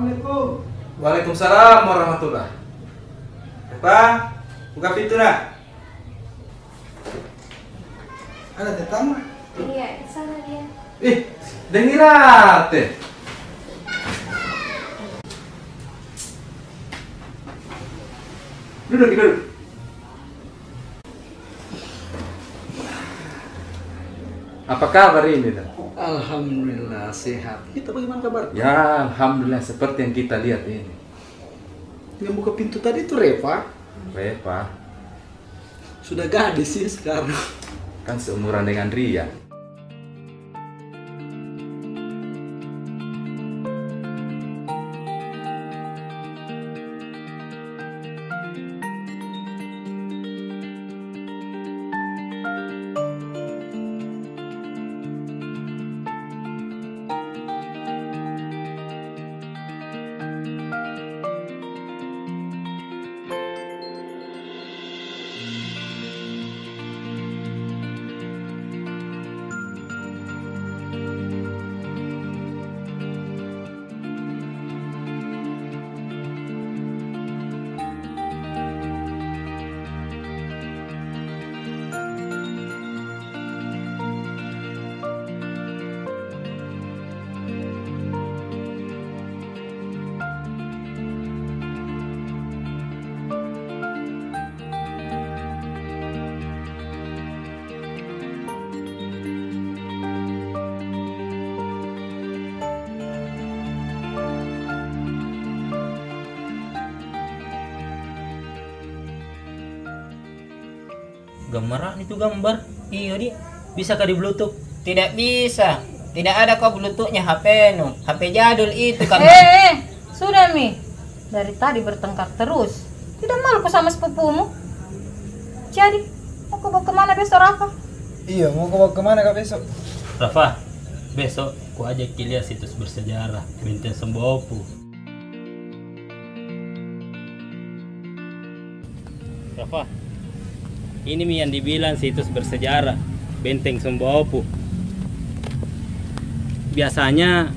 Assalamualaikum. Waalaikumsalam warahmatullahi. Pak, buka pintu nak. Ada tetamu? Iya, di sana dia. Dengirate. Duduk. Apa kabar ini, Dan? Alhamdulillah sehat. Kita bagaimana kabar? Ya, alhamdulillah seperti yang kita lihat ini. Yang buka pintu tadi itu Reva. Reva, Sudah gadis sih sekarang. kan seumuran dengan Ria. Gemerak itu gambar. Iya di. Bisa kah di Bluetooth? Tidak bisa. Tidak ada kok Bluetoothnya HP nu. HP jadul itu kan. Sudah Mi. Dari tadi bertengkar terus. Tidak malu kau sama sepupumu? Jadi, mau kau bawa kemana besok Rafa? Iya, mau bawa kemana kak besok? Rafa, besok ku ajak lihat situs bersejarah Benteng Sembopu. Rafa, ini Mi yang dibilang situs bersejarah Benteng Sembopu. Biasanya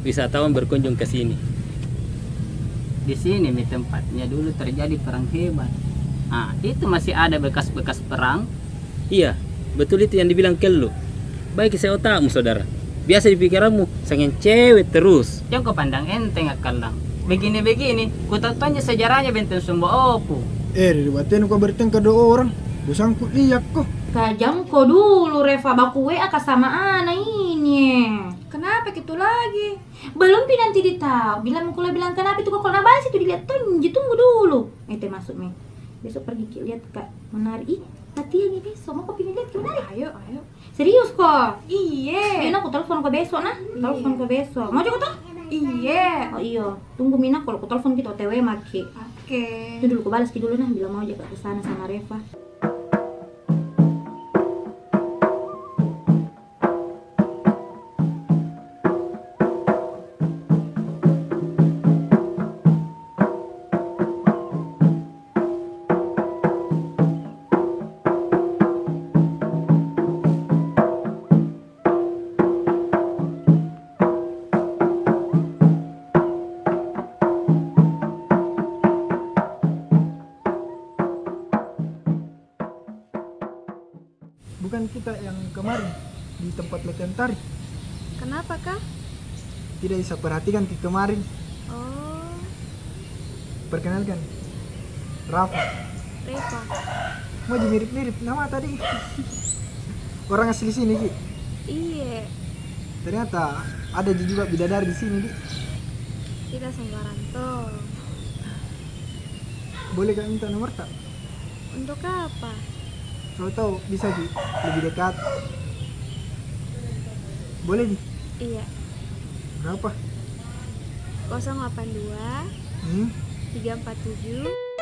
wisatawan berkunjung ke sini. Di sini Mi tempatnya dulu terjadi perang hebat. Ah, itu masih ada bekas-bekas perang. Iya, betul itu yang dibilang Kello. Baik saya otakmu saudara. Biasa di pikiranmu sangen cewek terus. Jangan kau pandang enteng akalang. Begini-begini, ku tanya sejarahnya Benteng Sembopu. Dibuatin kau bertengkar dua orang. Dosangku lihat kok. Kajang kau dulu Reva baku WA sama Ana ini. Kenapa gitu lagi? Belum pi nanti ditahu. Bilang kenapa itu kok kalau bahas itu dilihat tunggu dulu. Ente masuk Mi. Besok pergi lihat Kak menari. Ih, latihan nih besok. Mau kau pengen lihat menari? Ayo. Serius kok? Iya. Mina aku telepon kau besok nah. Telepon kau besok. Mau juga tuh? Iya. Oh iya. Tunggu Mina kalau aku telepon kita OTW maki. Oke. Itu dulu kau balas dulu nah bilang mau jaga ke sana sama Reva. Bukan kita yang kemarin di tempat latihan tari. Kenapa kah? Tidak bisa perhatikan ke kemarin. Oh, Perkenalkan, Rafa. Reva. Mau mirip-mirip nama tadi. Orang asli sini Ki. Iya, Ternyata ada juga bidadari di sini Ki. tidak sembarang toh. Boleh gak minta nomor tak? Untuk apa? Kalau tahu bisa Ki, lebih dekat. Boleh Ki? Iya, Berapa? 082 347.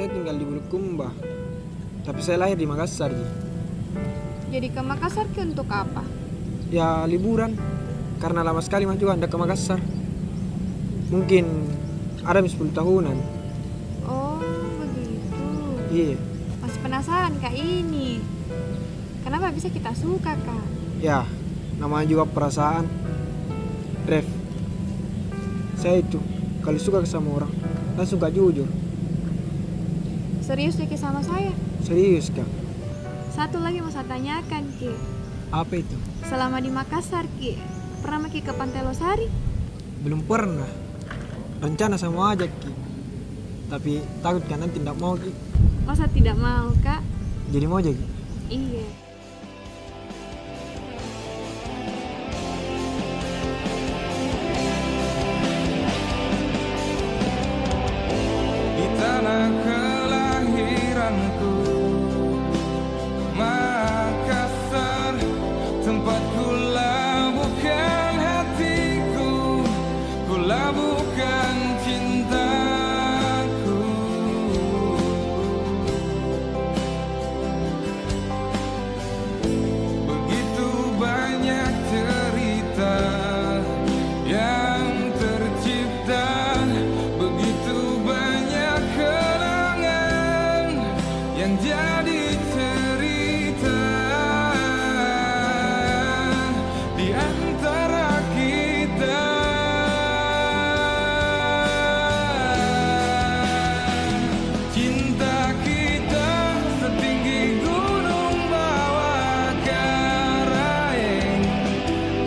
Saya tinggal di Bulukumba. Tapi saya lahir di Makassar, Ji. Jadi ke Makassar Ki untuk apa? Ya liburan. Karena lama sekali mah juga hendak ke Makassar. Mungkin ada 10 tahunan. Oh, begitu. Iya. Masih penasaran Kak ini. Kenapa bisa kita suka, Kak? Ya, namanya juga perasaan. Ref, saya itu kalau suka sama orang langsung gak jujur. Serius Ki sama saya? Serius, Kak. Satu lagi mau saya tanyakan, Ki. Apa itu? Selama di Makassar, Ki, pernah Ki ke Pantai Losari? Belum pernah. Rencana sama aja, Ki. Tapi takut kan nanti tidak mau, Ki. Masa tidak mau, Kak? Jadi mau aja, Ki. Iya. Di tanah kelahiranku, Makassar, tempat ku labuhkan hatiku, ku labuhkan cintaku. Begitu banyak cerita yang tercipta, begitu banyak kenangan yang jadi cerita di antara kita. Cinta kita setinggi gunung bawah karang,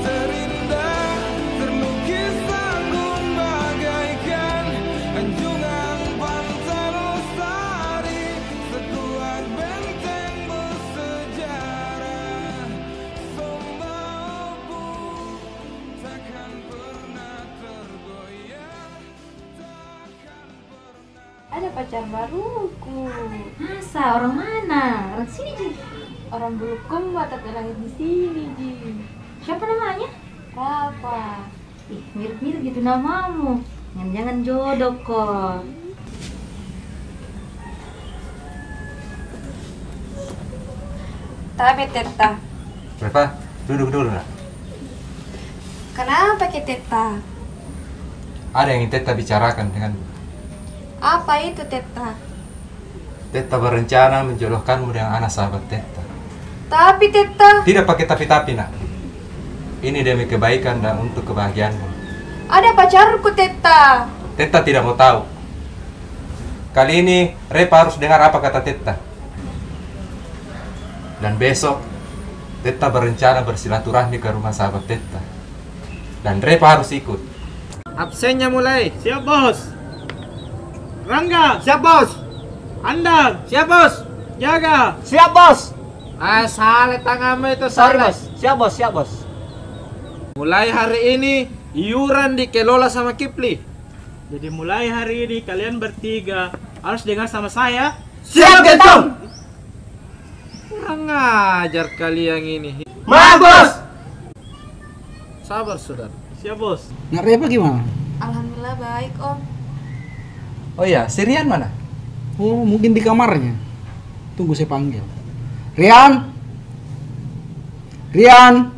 terindah terlukis agung bagaikan anjungan pantai Losari, sekuat benteng bersejarah. Sombabu takkan pernah tergoyah, takkan pernah. Ada pacar baruku. Masa? Orang mana? Orang sini, Ji. Orang Bulukumba tapi lahir di sini, Ji. Siapa namanya? Rafa. Ih, mirip-mirip gitu namamu. Jangan-jangan jodoh kok. Tapi Teta, Reva, duduk dulu nak. kenapa Ki Teta? Ada yang ingin Teta bicarakan dengan Apa itu Teta? Teta berencana menjodohkanmu dengan anak sahabat Teta. Tapi Teta, Tidak pakai tapi-tapi nak. Ini demi kebaikan dan untuk kebahagiaanmu. ada pacarku Teta. Teta tidak mau tahu. Kali ini Reva harus dengar apa kata Teta. Dan besok Teta berencana bersilaturahmi ke rumah sahabat Teta. Dan Reva harus ikut. Absennya mulai. Siap bos. Rangga, Siap, Bos. Andang, Siap, Bos. Jaga. Siap, Bos. Salah tanganmu itu, Sorry salah. bos. Siap bos, siap bos. Mulai hari ini iuran dikelola sama Kipli. Jadi mulai hari ini kalian bertiga harus dengar sama saya. Siap, Gentong. Kurang ajar kalian ini. Bos. Sabar, Saudara. Siap bos. Nak Reva gimana? Alhamdulillah baik Om. Oh iya, si Rian mana? Oh, mungkin di kamarnya. Tunggu saya panggil. Rian! Rian!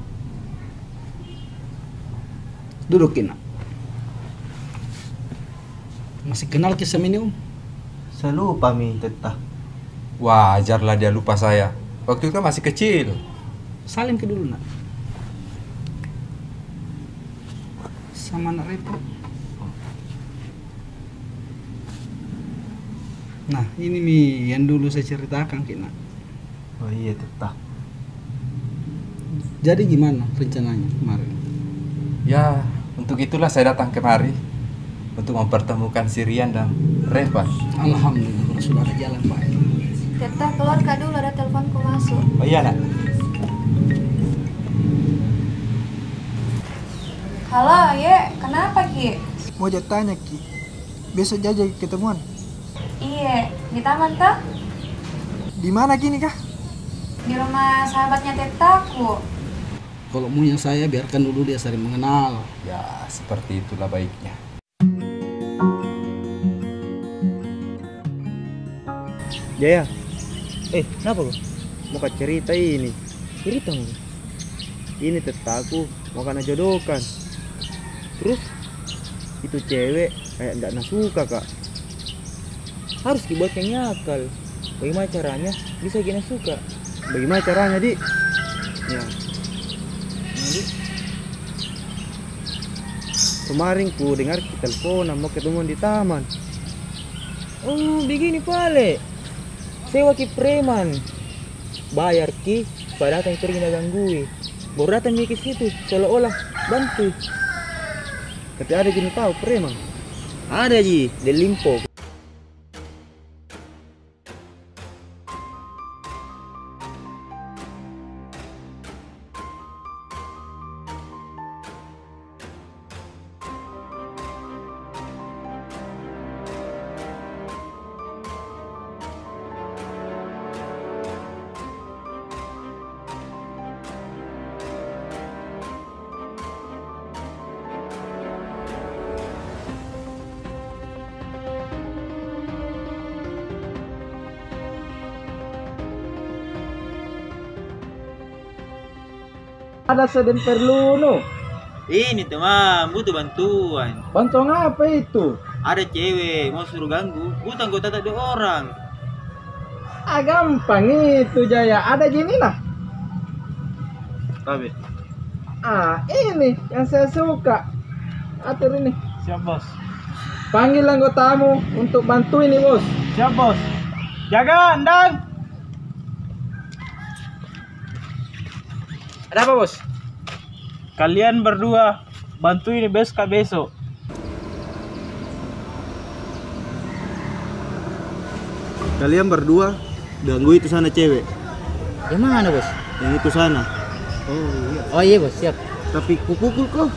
Dudukin. Nak. Masih kenal kisah ini, Om? Saya lupa Mi Teta. Wajarlah dia lupa saya. Waktu itu kan masih kecil. Salim ke dulu, Nak. Sama Nak Reva. Nah, ini Mi yang dulu saya ceritakan, Kina. Oh iya Teta. Jadi gimana rencananya kemarin? Ya, untuk itulah saya datang kemari. Untuk mempertemukan si Rian dan Reva. Alhamdulillah sudah ada jalan, Pak. Teta keluar Kak dulu, ada teleponku masuk. Oh iya nak. Halo, Ye. Kenapa Ki? Mau aja tanya, Ki. Besok jajah ketemuan. Iya, di taman toh? Di mana gini, Kah? Di rumah sahabatnya Tetaku. Kalau maunya saya biarkan dulu dia saling mengenal. Ya, seperti itulah baiknya. Jaya. Kenapa kok? Mau kau cerita ini. Cerita mau. Ini tetangku mau kena jodohkan. Terus itu cewek kayak nggak suka kak. Harus dibuat yang nyakal. Bagaimana caranya bisa gina suka? Bagaimana caranya di? Ya. Jadi, Kemarin ku dengar kita telepon mau ketemu di taman. oh begini pale. Sewa ki preman. Bayar ki pada datang pergi na ganggui. Baru datang ke situ seolah-olah bantu. Tapi ada gini tahu preman. Ada ji di Limpo. Ada sedang perlu no. Ini teman, butuh bantuan. Bantuan apa itu? Ada cewek mau suruh ganggu, butuh anggota tak 2 orang. Gampang itu Jaya. Ada gini lah. Tapi Ini yang saya suka. Atur ini. Siap bos. Panggil anggotamu untuk bantu ini bos. Siap bos. Jaga, Andang. Ada apa bos? Kalian berdua bantu ini besok. Kalian berdua ganggu itu sana cewek. Yang mana bos? Yang itu sana. Oh iya bos siap. Tapi kupukul kok.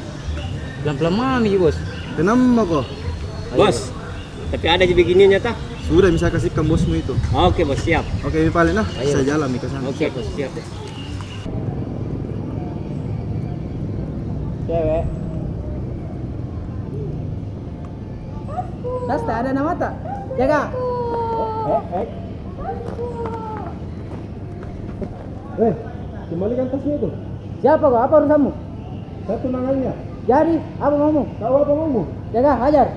Pelan-pelan mami bos. Kenapa kok? Bos, tapi ada aja begininya tak? Sudah bisa kasihkan bosmu itu. Oke bos, siap. Oke, ini paling Ayo. saya jalan ke sana. Oke bos, siap. Cewek. Tas tak ada nama tak? Jaga. Kembalikan tasnya itu. Siapa kau? Apa urusanmu? Saya tunangannya. Jadi, apa maumu? Tahu apa maumu? Jaga, hajar.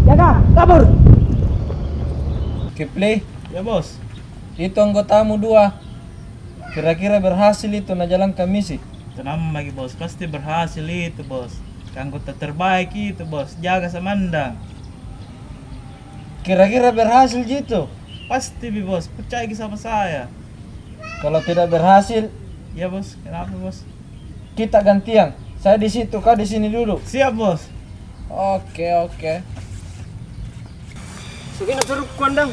Jaga, kabur. Kipli, Ya bos. itu anggotamu 2. Kira-kira berhasil itu na jalankan misi. Tenang lagi bos, pasti berhasil itu bos. Anggota terbaik itu bos, jaga Samandang. Kira-kira berhasil gitu. Pasti bi bos, percaya sama saya. Kalau tidak berhasil, Ya bos, kenapa bos? kita gantian. Saya di situ, kau di sini duduk. Siap bos. Oke. Sugina peruk kandang.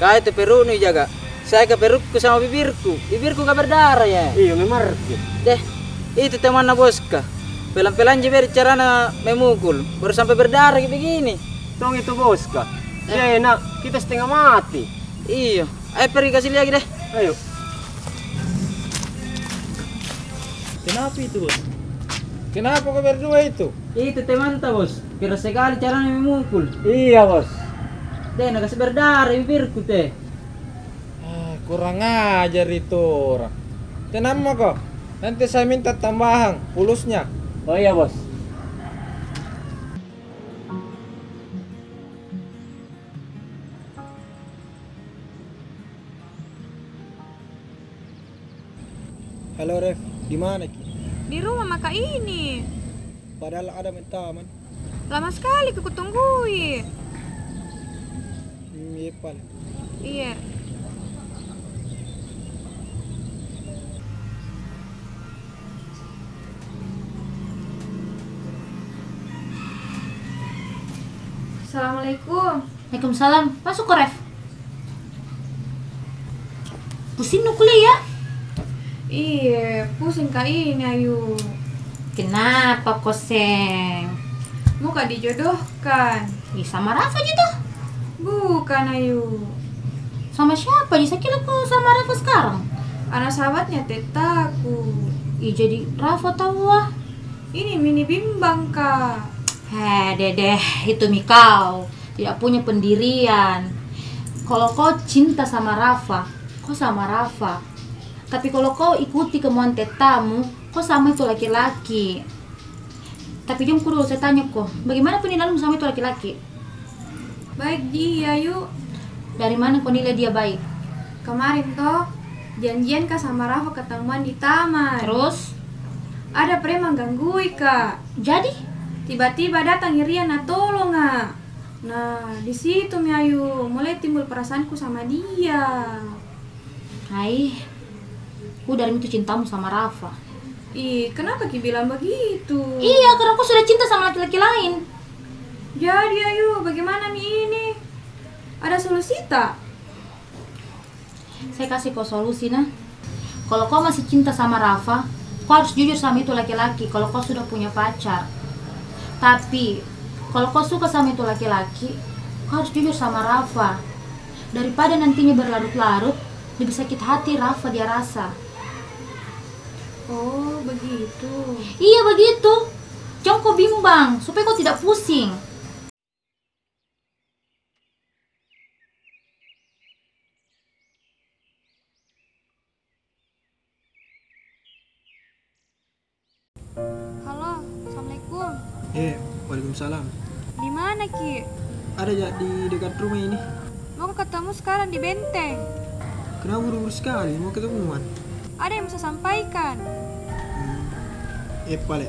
Kau itu peruk nih jaga. Saya ke perukku sama bibirku. Bibirku gak berdarah ya. iya memang. Deh, itu temannya boska. Pelan-pelan aja biar caranya memukul. Baru sampai berdarah kayak begini. Tong itu bos kah? Ya enak, kita setengah mati. Iya, ayo pergi kasih lagi deh. Ayo. Kenapa itu bos? Kenapa kau berdua itu? Itu teman ta bos. Kira sekali caranya memukul. Iya bos. Deh, nak kasih berdarah bibirku teh. Kurang ajar itu orang. Tenang kok. Nanti saya minta tambahan pulusnya. Oh iya bos. Halo Ref, di mana Ki? Di rumah maka ini. Padahal ada main taman. Lama sekali aku tunggui. Iya paling. Iya. Assalamualaikum. Waalaikumsalam. Masuk ke Ref. Pusing nu kuliah? Iya, pusing kak ini Ayu. Kenapa koseng? Muka dijodohkan. Ih, sama Rafa gitu. Bukan Ayu. Sama siapa? Saya kira kau sama Rafa sekarang. Anak sahabatnya tetaku. Ih, jadi Rafa tahu ah. Ini mini bimbang, Kak. Dedeh, itu Mikau tidak punya pendirian. Kalau kau cinta sama Rafa, kau sama Rafa. Tapi kalau kau ikuti kemauan tetamu, kau sama itu laki-laki. Tapi jom dulu saya tanya kok, bagaimana penilaianmu sama itu laki-laki? Baik dia, yuk. Dari mana kau nilai dia baik? Kemarin toh, janjian Kak sama Rafa ketemuan di taman. Terus? Ada preman ganggui, Kak. Jadi? Tiba-tiba datang Irian na tolong, Kak. Nah, di situ Mi Ayu mulai timbul perasaanku sama dia. Hai, aku dari itu cintamu sama Rafa. Ih, kenapa Ki bilang begitu? Iya, karena aku sudah cinta sama laki-laki lain. Jadi Ayu, bagaimana Mi ini? Ada solusi tak? Saya kasih kau solusi, nah. Kalau kau masih cinta sama Rafa, kau harus jujur sama itu laki-laki kalau kau sudah punya pacar. Tapi kalau kau suka sama itu laki-laki, kau harus jujur sama Rafa. Daripada nantinya berlarut-larut, lebih sakit hati Rafa dia rasa. Oh, begitu. Iya begitu. Jangan kau bimbang, supaya kau tidak pusing. Halo, Assalamualaikum. Waalaikumsalam. Di mana Ki? Ada ya di dekat rumah ini. Mau ketemu sekarang di Benteng. Kenapa buru-buru sekali? Mau ketemuan? Ada yang bisa sampaikan. Pale.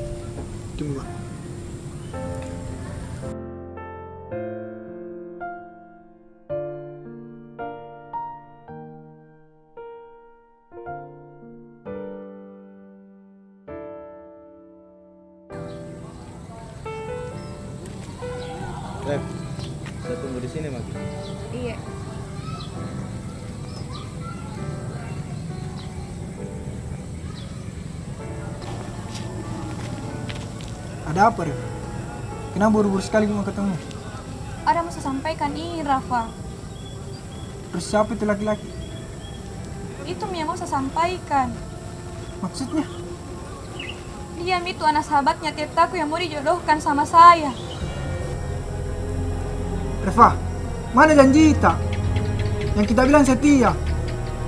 Tunggu, Pak. Ref, saya tunggu di sini, Maki. Iya. Ada apa, Ref? Kenapa buru-buru sekali mau ketemu? Ada yang bisa sampaikan ini, Rafa. Terus siapa itu laki-laki? Itu yang mau saya sampaikan. Maksudnya? Dia itu anak sahabatnya tetaku yang mau dijodohkan sama saya. Reva, mana janji kita? Yang kita bilang setia.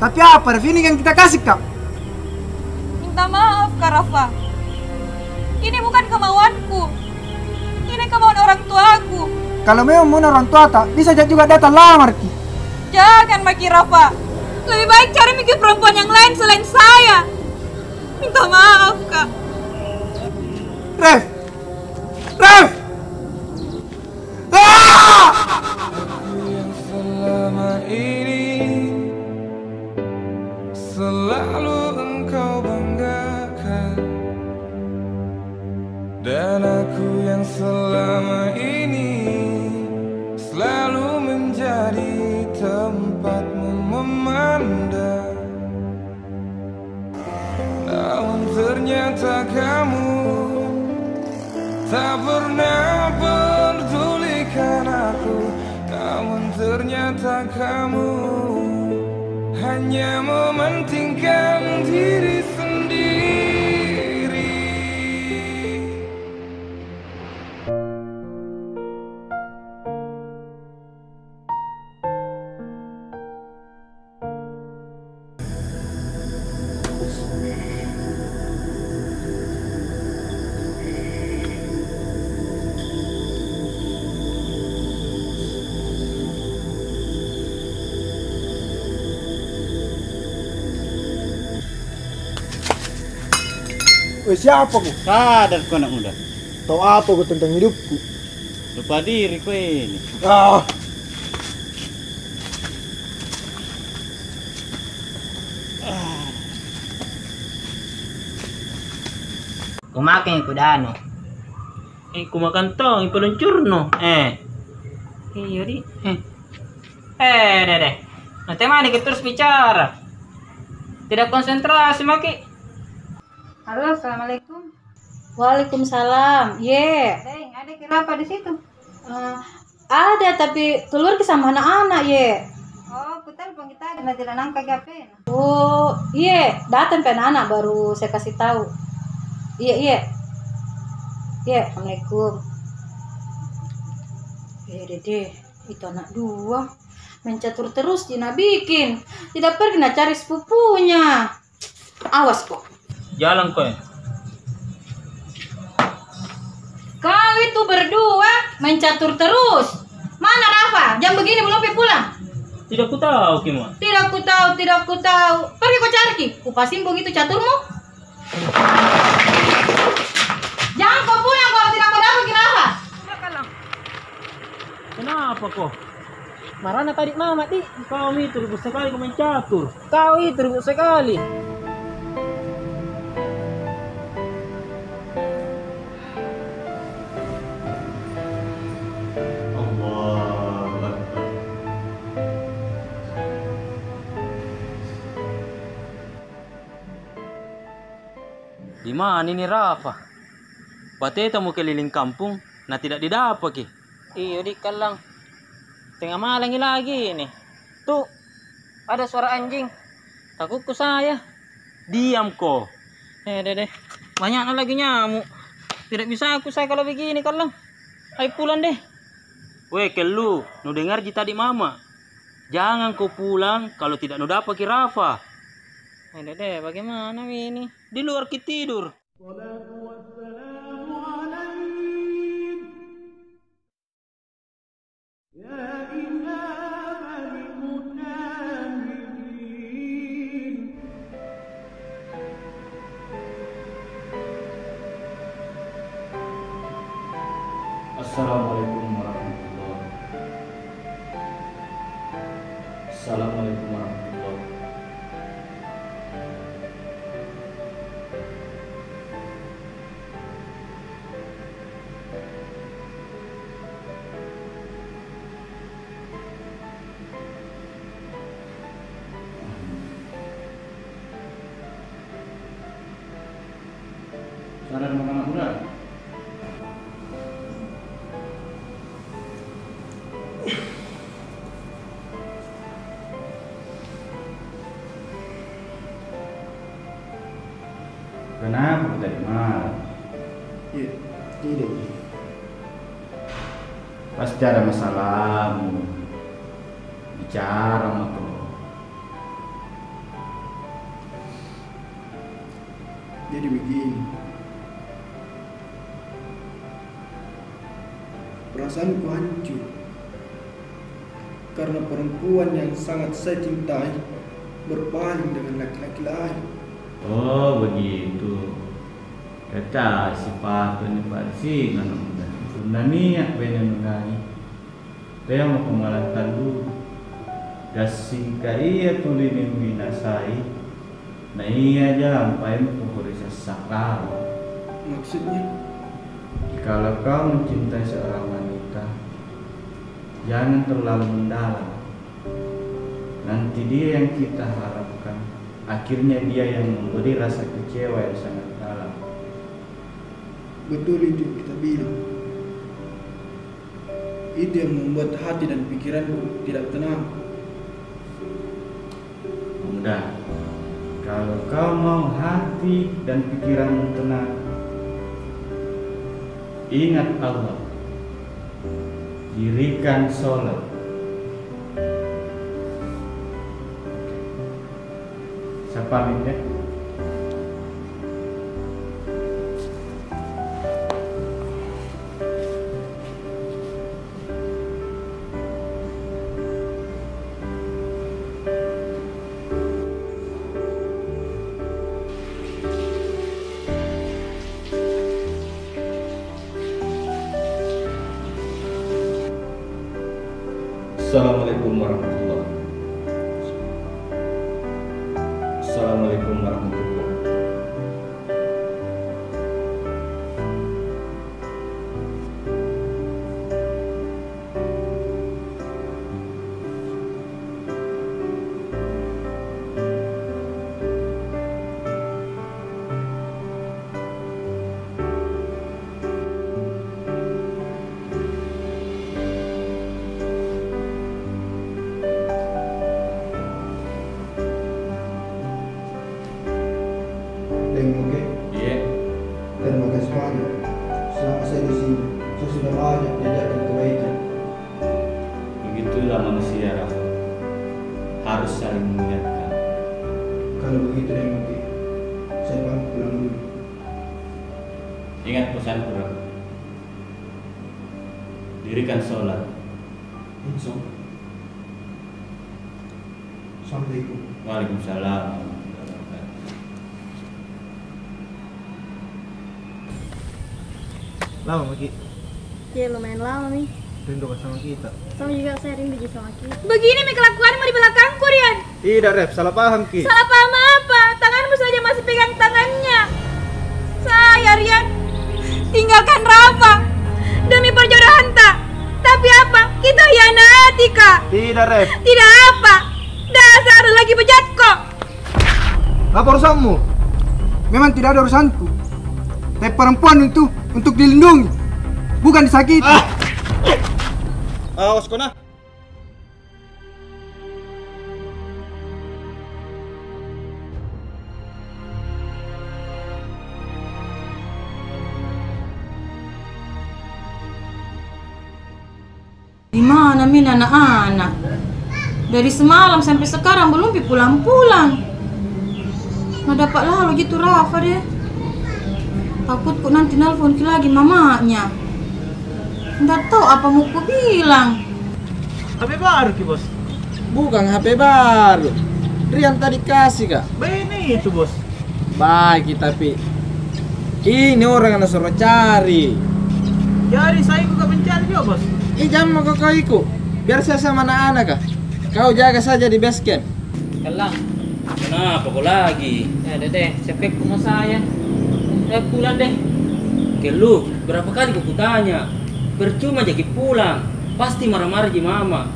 Tapi apa, Ref? Ini yang kita kasih, Kak. Minta maaf, Kak Rafa. Ini bukan kemauanku. Ini kemauan orang tuaku. Kalau memang mau orang tua tak, bisa juga datang lamar, Ki. Jangan, Maki Rafa. Lebih baik cari mikir perempuan yang lain selain saya. Minta maaf, Kak. Ref! Ref! Yang selama ini selalu engkau banggakan, dan aku yang selama ini selalu menjadi tempatmu memandang. Namun ternyata kamu tak pernah pedulikan aku. Namun ternyata kamu hanya mementingkan diri sendiri. Siapa kau? Sadar kau anak muda. Tahu apa kau tentang hidupku? Lupa diri kau ini. Kumakan yung kudano. Kumakan tong, ipaluncurno. Yuri. Dede. Nanti mana kita terus bicara. Tidak konsentrasi, Maki. Halo, Assalamualaikum. Waalaikumsalam. Deng, ada kenapa di situ? Ada, tapi keluar sama anak-anak, Oh, aku telepon kita ada tidak nangka HP. Oh, datang ke anak-anak baru saya kasih tahu. Iya. Ya, Assalamualaikum. Dede, itu anak dua mencatur terus Dina bikin. Tidak pernah cari sepupunya. Awas kok. Jalan kau ya. Kau itu berdua mencatur terus. Mana Rafa? Jam begini belum pulang. Tidak ku tahu Kimo. Tidak ku tahu. Pergi kau cari Ki. Kupasin begitu caturmu. Jangan kau pulang kalau tidak kau dapat Rafa. Kenapa kok? Marana tadi mama di. Kau itu ribut sekali kau main catur. Kau itu ribut sekali. Di mana ini Rafa? Pateta mau keliling kampung, nah tidak didapat ki. Iyo di kalang. Tengah malam lagi nih. Tuh, ada suara anjing. Takutku saya. Diam kok. Dede. Banyak lagi nyamuk. Tidak bisa aku saya kalau begini kalang. Ayo pulang deh. Weh kelu, nu dengar ji tadi mama. Jangan kau pulang kalau tidak nu dapat ki Rafa. Dede, bagaimana ini? Di luar kita tidur. Assalamualaikum warahmatullahi. Assalamualaikum warahmatullahi. Sadar anak muda. Kenapa tadi malam? Ya, tidak. Pasti ada masalahmu. Bicara sama kau. Jadi begini. Perasaanku hancur karena perempuan yang sangat saya cintai berpaling dengan laki-laki lain. Oh begitu. Kata sifatnya parsi kan udah. Sudah niat benar nungai. Dia mau pengalatan dulu. Gasing kaya tulin binasai. Nah iya aja sampai mengukur sakral. Maksudnya? Kalau kau mencintai seorang wanita, jangan terlalu mendalam. Nanti dia yang kita harapkan, akhirnya dia yang memberi rasa kecewa yang sangat dalam. Betul itu kita bilang. Itu yang membuat hati dan pikiranku tidak tenang. Enggak. Kalau kau mau hati dan pikiranmu tenang, ingat Allah. Dirikan sholat. Saya pamit ya. Assalamualaikum warahmatullahi. Assalamualaikum warahmatullahi. Itulah manusia, Rafa. Harus saling mengingatkan. Kalau begitu deh Muki, saya pamit pulang dulu. Ingat pesanku, Rafa. Dirikan sholat. Insya Allah. Assalamualaikum. Waalaikumsalam. Lama Maki, Ya lumayan lama nih. rindu sama kita. Sama juga saya rindu sama kita. Begini mi kelakuanmu di belakangku, Rian. Tidak Ref, salah paham Ki. Salah paham apa? Tanganmu saja masih pegang tangannya. Saya, Rian, tinggalkan Rafa demi perjodohan tak. Tapi apa? Kita hianati, Kak. Tidak Ref. Tidak apa? Dasar lagi bejat kok. Apa urusanmu? Memang tidak ada urusanku. Tapi perempuan itu untuk dilindungi, bukan disakiti. Awas kau nah. Di mana Min anak-anak? Dari semalam sampai sekarang belum pulang-pulang. Nggak dapat lalu gitu Rafa deh. Takutku nanti nelfon lagi mamanya. Nggak tahu apa mau ku bilang. HP baru Ki bos. Bukan HP baru. Rian tadi kasih kak. Ini itu bos. Baik tapi ini orang yang suruh cari. Jadi saya juga mencari juga bos. Jangan mau kau ikut. Biar saya sama anak-anak kak. Kau jaga saja di base camp. Kelang. Kenapa kau lagi? Ya deh, cepet rumah saya. Pulang deh. Kelu, berapa kali aku tanya? Percuma jadi pulang. Pasti marah-marah di mama.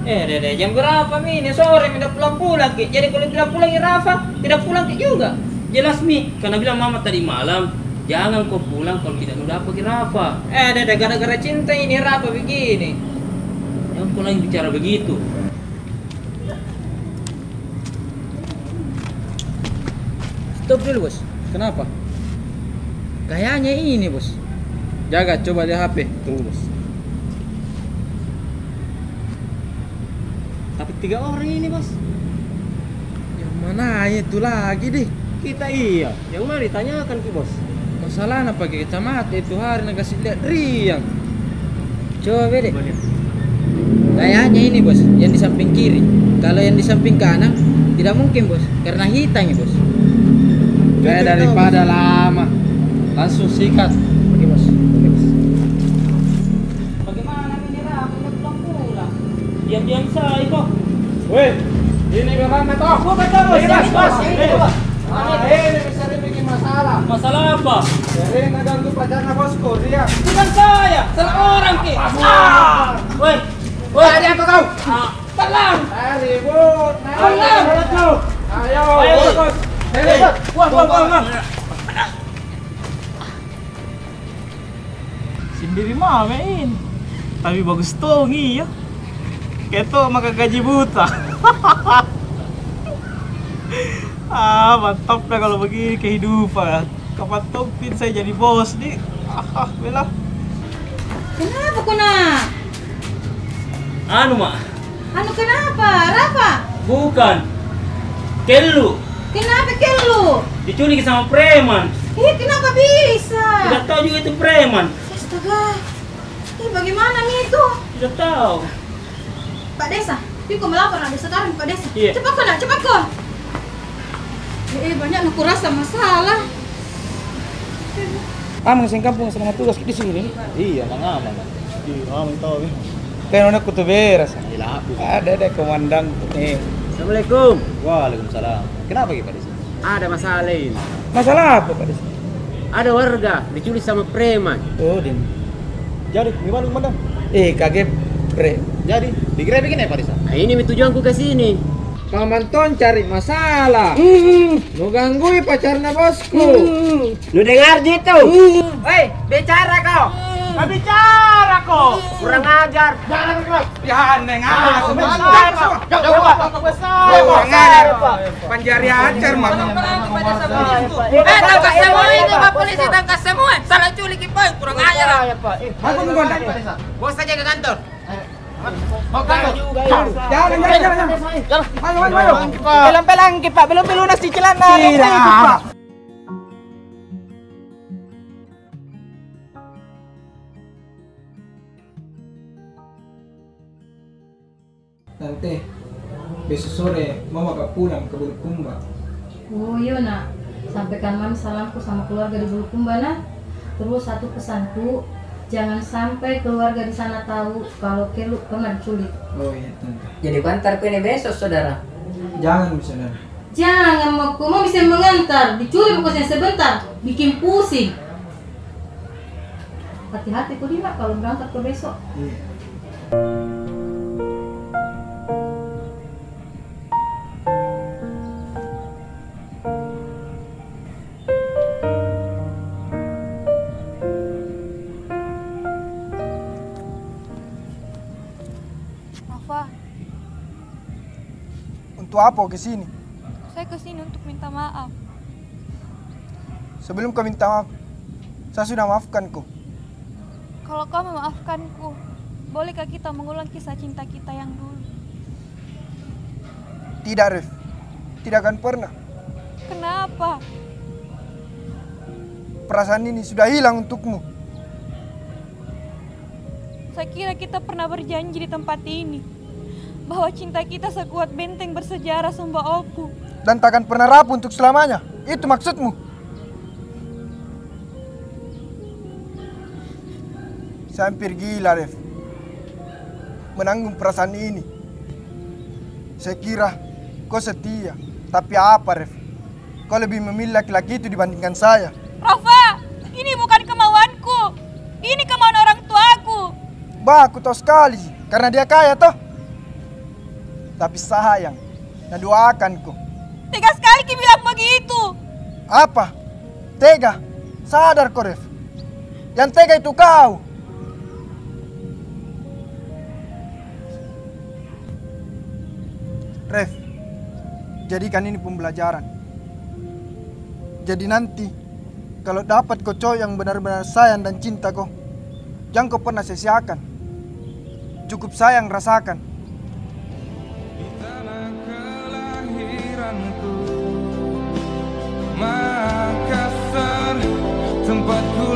Dede, jam berapa Mi? Ini sore minta pulang-pulang Ki. Jadi kalau bilang pulang ya Rafa, tidak pulang Ki juga. Jelas Mi, karena bilang mama tadi malam, jangan kau pulang kalau tidak udah pergi Rafa. Dede, gara-gara cinta ini Rafa begini. Yang kau lagi bicara begitu. Stop dulu bos. Kenapa? Kayaknya ini bos. Jaga, coba lihat HP. Tunggu bos. Tapi 3 orang ini bos. Yang mana itu lagi deh? Kita iya. Yang mana ditanyakan Ki bos? Masalahnya pakai kacamata itu hari nak kasih lihat Riang. Coba bede. Kayaknya ini bos, yang di samping kiri. Kalau yang di samping kanan tidak mungkin bos, karena hitam ya bos. Kayak daripada lama, langsung sikat. Oke bos. Oke bos. Bagaimana ini Rafa minta pulang-pulang? Diam-diam saya kok. Weh, ini bagaimana toh? Bukan toh bos, ini bos. Ini bisa bikin masalah. Masalah apa? Jadi ngeganggu pacarnya bosku, dia. Bukan saya, salah orang Ki. Woi, Tadi apa kau? Telang. Ribut. Telang. Ayo. Bos. Buang. Sendiri main. Tapi bagus tongi ya. Keto maka gaji buta. Mantap lah kalau begini kehidupan. Kapan topin saya jadi bos nih. Bela. Kenapa kau nak? Anu mak. Anu kenapa? Rafa? Bukan. Kelu. Kenapa Kelu? Diculik sama preman. Kenapa bisa? Tidak tahu juga itu preman. Astaga. Bagaimana nih itu? Tidak tahu. Pak Desa, kau melapor ada sekarang Pak Desa. Iya. Cepat kau nak, cepat kau. Banyak aku rasa masalah. Amang sing kampung selama tugas di sini. Iya, Mang Aman. Iya, Aman tahu. Kan udah kutu beres. Ada komandan nih. Assalamualaikum. Waalaikumsalam. Kenapa Ki Pak Desa? Ada masalah lain. Masalah apa Pak Desa? Ada warga diculik sama preman. Oh, Din. Jadi, gimana komandan? Kaget pre. Jadi, digerebek ini Pak Desa? Nah, ini tujuanku ke sini. Paman Ton cari masalah. Lu ganggu pacarnya bosku. Lu dengar gitu? Hei, bicara kau. Nggak bicara kau. Kurang ajar. Jangan kau. Ya aneh Coba. Panjari ajar mah. Tangkap semua itu Pak Polisi, tangkap semua. Salah culik Pak, kurang ajar. Aku mau kontak. Bos saja ke kantor. juga ya. Jangan. Mayo. Pelan-pelan ki Pak, belum lunas di celana. Tidak. Tante, besok sore mama akan pulang ke Bulukumba. Oh iya nak, sampaikan mami salamku sama keluarga di Bulukumba nak. Terus satu pesanku, jangan sampai keluarga di sana tahu kalau Kelu pernah diculik. Oh iya tante. Jadi bantar ini besok saudara. Jangan saudara. Jangan mau bisa mengantar, diculik pokoknya sebentar, bikin pusing. Hati-hati kok Dina kalau berangkat ke besok. Iya. Rafa, Untuk apa ke sini? saya kesini untuk minta maaf. Sebelum kau minta maaf, saya sudah maafkan kau. Kalau kau memaafkanku, bolehkah kita mengulang kisah cinta kita yang dulu? Tidak, Ref. Tidak akan pernah. Kenapa? Perasaan ini sudah hilang untukmu. Saya kira kita pernah berjanji di tempat ini bahwa cinta kita sekuat benteng bersejarah Sumba Opu. Dan takkan pernah rapuh untuk selamanya. Itu maksudmu. Saya hampir gila, Ref. Menanggung perasaan ini. Saya kira kau setia. Tapi apa, Ref? Kau lebih memilih laki-laki itu dibandingkan saya. Rafa, ini bukan kemauanku. Ini kemauan orang tuaku. Bah, aku tahu sekali. Karena dia kaya, toh. Tapi sayang. Nah, doakan kau. Tega sekali Ki bilang begitu. Apa? Tega? Sadar kau, Ref. Yang tega itu kau. Ref, jadikan ini pembelajaran. Jadi nanti, kalau dapat kau cowok yang benar-benar sayang dan cinta kau, jangan kau pernah sia-siakan. Cukup sayang rasakan. Makassar, tempatku